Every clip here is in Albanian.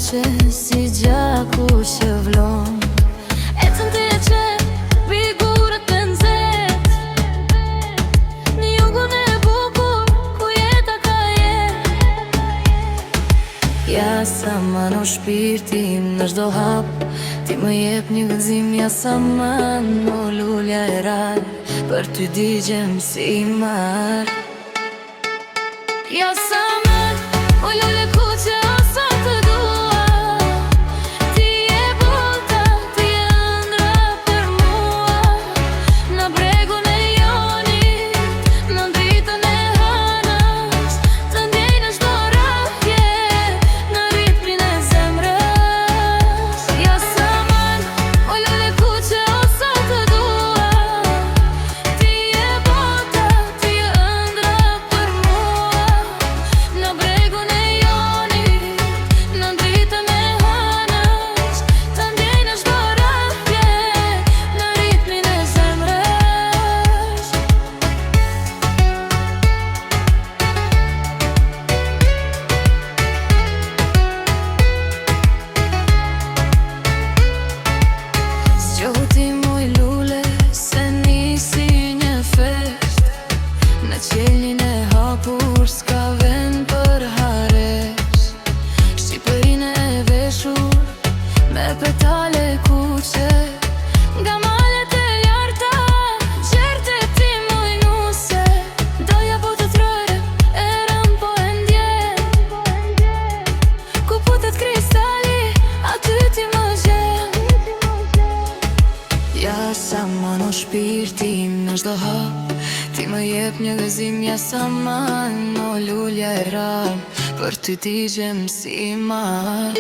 kuqe si gjaku që vlon. Ecën ti e qep, figurët me nxet, një jugun e bukur ku jeta ka jet. Ja sa mano shpirtim në çdo hap, ti më jep një gëzim. Ja sa mano lulja e rad, për ty digjem si mar. Ja sa man, o lule kuqe o sa të dua, ti e buta, ti e ëndra për mua. Në bregun e jonit, në dritën e hënës, të ndjej në çdo rrahje, në ritmin e zemrës. Ja sa man, o lule kuqe o sa të dua, ti e buta, ti e ëndra për mua. Në bregun e jonit, në dritën e hënës, të ndjej në çdo rrahje, në ritmin e zemrës. Zgjohu ti muj lule, se nisi një fesht, në qelnin e hapur s'ka vend për haresh. Shqipërinë e veshur me petale kuqe, nga malet e larta, gjert e ti muj nuse. Doja po të trojë, erën po e ndjen, ku putet kristali, aty ti më gjen. Ja sa mano shpirtim në çdo hap, ti më jep një gëzim. Ja sa mano lulja e ram, për ty digjem si mar.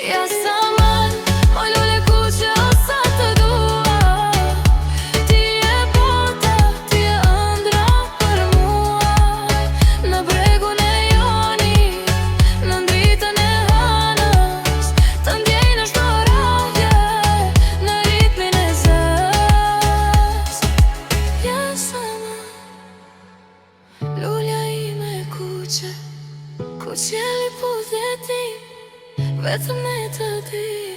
Ja sa man, o lule kuqe o sa të dua, ti e buta, ti e ëndra për mua. Në bregun e jonit, në dritën e hënës, të ndjej në çdo rrahje, në ritmin e zemrës. Ja sa man, lulja ime kuqe, ku qielli po vjetim, vetëm ne të dim.